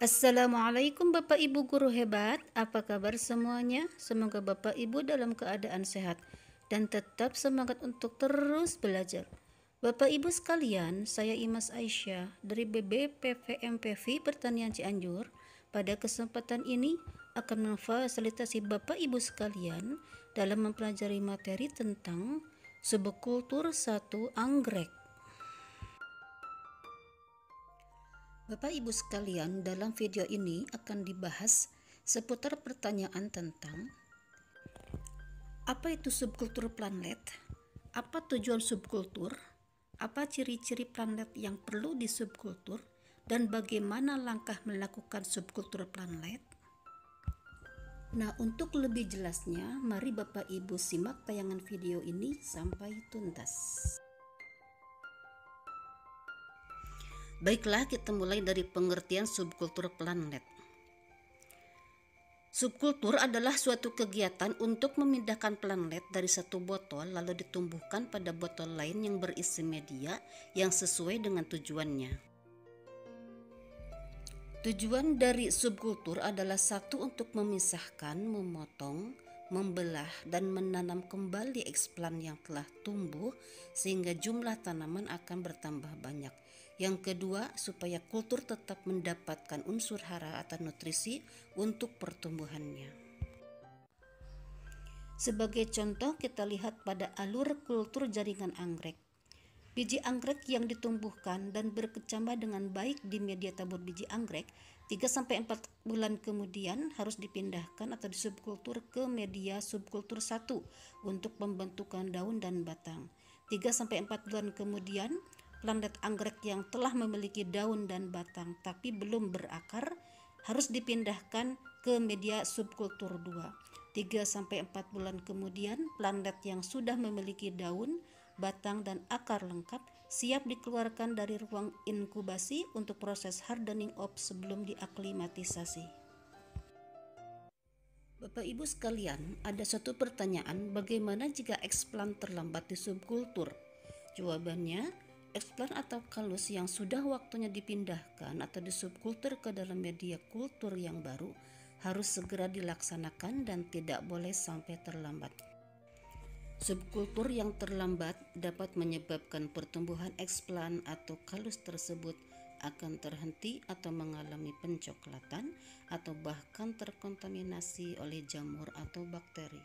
Assalamualaikum Bapak Ibu guru hebat, apa kabar semuanya? Semoga Bapak Ibu dalam keadaan sehat dan tetap semangat untuk terus belajar. Bapak Ibu sekalian, saya Imas Aisyah dari BBPVMPV Pertanian Cianjur. Pada kesempatan ini akan memfasilitasi Bapak Ibu sekalian dalam mempelajari materi tentang subkultur 1 anggrek. Bapak Ibu sekalian, dalam video ini akan dibahas seputar pertanyaan tentang apa itu subkultur planet, apa tujuan subkultur, apa ciri-ciri planet yang perlu di subkultur, dan bagaimana langkah melakukan subkultur planet. Nah, untuk lebih jelasnya, mari Bapak Ibu simak tayangan video ini sampai tuntas. Baiklah, kita mulai dari pengertian subkultur planet. Subkultur adalah suatu kegiatan untuk memindahkan planet dari satu botol lalu ditumbuhkan pada botol lain yang berisi media yang sesuai dengan tujuannya. Tujuan dari subkultur adalah satu, untuk memisahkan, memotong, membelah, dan menanam kembali eksplan yang telah tumbuh sehingga jumlah tanaman akan bertambah banyak. Yang kedua, supaya kultur tetap mendapatkan unsur hara atau nutrisi untuk pertumbuhannya. Sebagai contoh, kita lihat pada alur kultur jaringan anggrek. Biji anggrek yang ditumbuhkan dan berkecambah dengan baik di media tabur biji anggrek 3-4 bulan kemudian harus dipindahkan atau disubkultur ke media subkultur 1 untuk pembentukan daun dan batang. 3-4 bulan kemudian, planet anggrek yang telah memiliki daun dan batang tapi belum berakar harus dipindahkan ke media subkultur 2. 3-4 bulan kemudian, planet yang sudah memiliki daun, batang, dan akar lengkap siap dikeluarkan dari ruang inkubasi untuk proses hardening up sebelum diaklimatisasi. Bapak Ibu sekalian, ada satu pertanyaan, bagaimana jika eksplan terlambat di subkultur? Jawabannya, eksplan atau kalus yang sudah waktunya dipindahkan atau disubkultur ke dalam media kultur yang baru harus segera dilaksanakan dan tidak boleh sampai terlambat. Subkultur yang terlambat dapat menyebabkan pertumbuhan eksplan atau kalus tersebut akan terhenti atau mengalami pencoklatan atau bahkan terkontaminasi oleh jamur atau bakteri.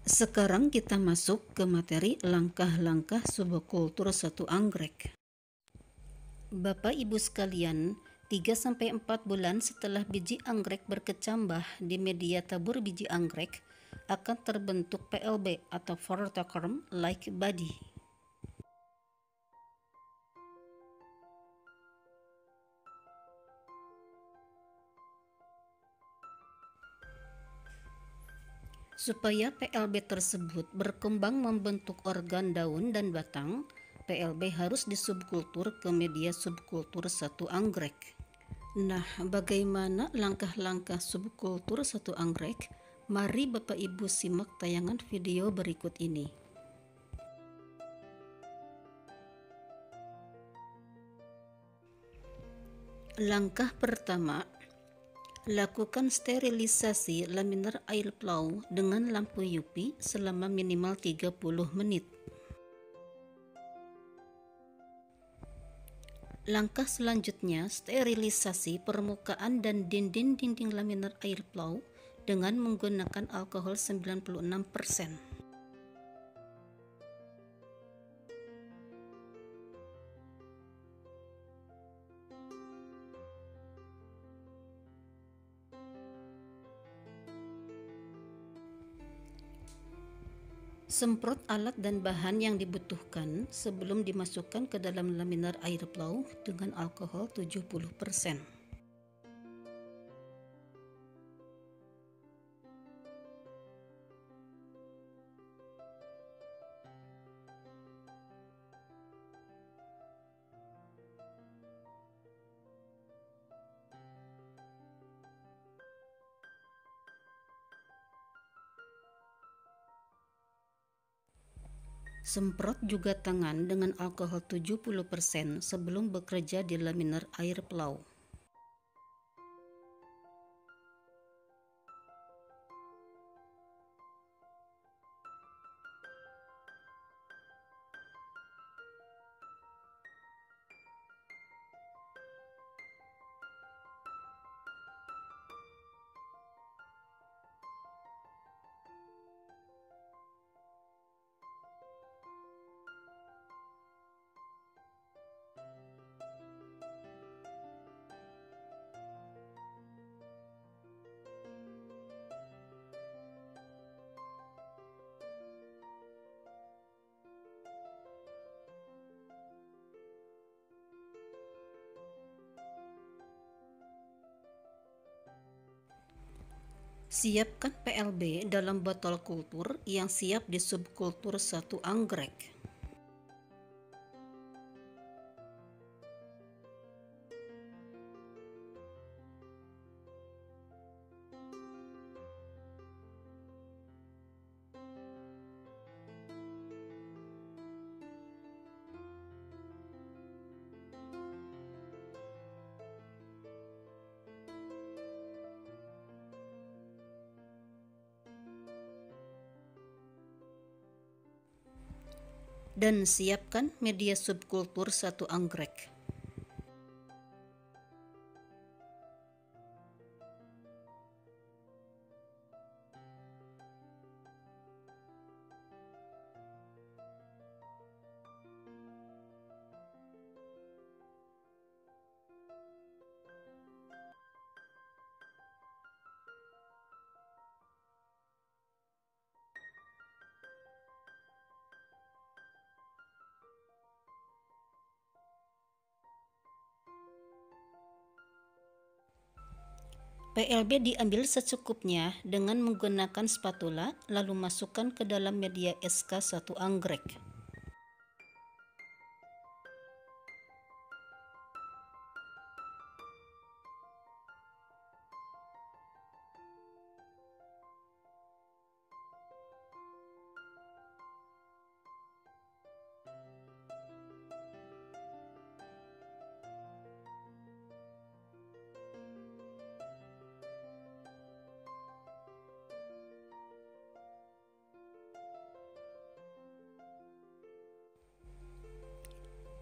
Sekarang kita masuk ke materi langkah-langkah subkultur 1 anggrek. Bapak Ibu sekalian, 3-4 bulan setelah biji anggrek berkecambah di media tabur biji anggrek akan terbentuk PLB atau Photochrom like body. Supaya PLB tersebut berkembang membentuk organ daun dan batang, PLB harus disubkultur ke media subkultur 1 anggrek. Nah, bagaimana langkah-langkah subkultur 1 anggrek? Mari Bapak Ibu simak tayangan video berikut ini. Langkah pertama, lakukan sterilisasi laminar air plow dengan lampu UV selama minimal 30 menit. Langkah selanjutnya, sterilisasi permukaan dan dinding-dinding laminar air plow dengan menggunakan alkohol 96%. Semprot alat dan bahan yang dibutuhkan sebelum dimasukkan ke dalam laminar air plow dengan alkohol 70%. Semprot juga tangan dengan alkohol 70% sebelum bekerja di laminar air plow. Siapkan PLB dalam botol kultur yang siap di subkultur satu anggrek. Dan siapkan media subkultur satu anggrek. PLB diambil secukupnya dengan menggunakan spatula, lalu masukkan ke dalam media SK satu anggrek.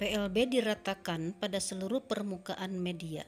PLB diratakan pada seluruh permukaan media.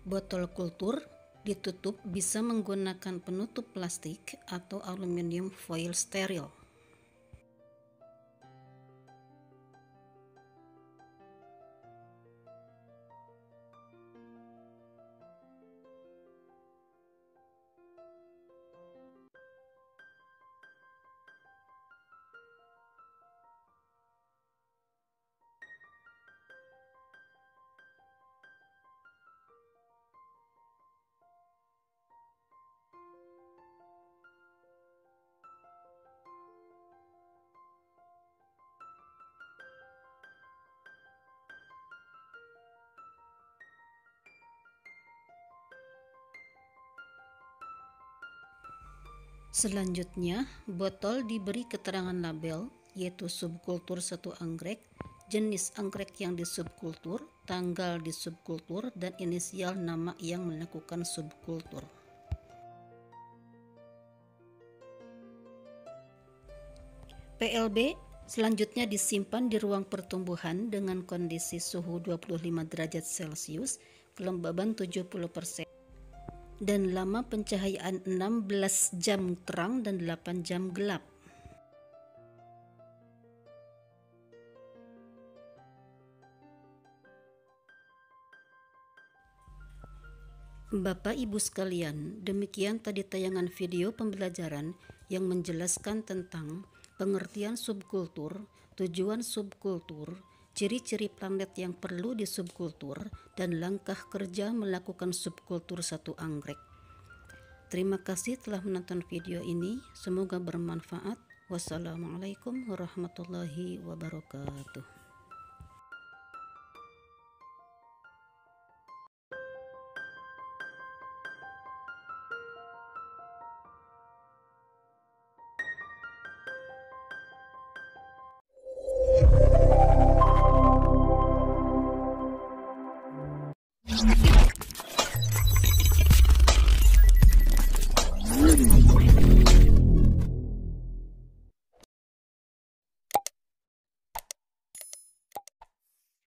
Botol kultur ditutup bisa menggunakan penutup plastik atau aluminium foil steril. Selanjutnya, botol diberi keterangan label, yaitu subkultur satu anggrek, jenis anggrek yang disubkultur, tanggal disubkultur, dan inisial nama yang melakukan subkultur. PLB selanjutnya disimpan di ruang pertumbuhan dengan kondisi suhu 25 derajat Celcius, kelembaban 70%. Dan lama pencahayaan 16 jam terang dan 8 jam gelap. Bapak Ibu sekalian, demikian tadi tayangan video pembelajaran yang menjelaskan tentang pengertian subkultur, tujuan subkultur, ciri-ciri planet yang perlu di subkultur, dan langkah kerja melakukan subkultur satu anggrek. Terima kasih telah menonton video ini, semoga bermanfaat. Wassalamualaikum warahmatullahi wabarakatuh.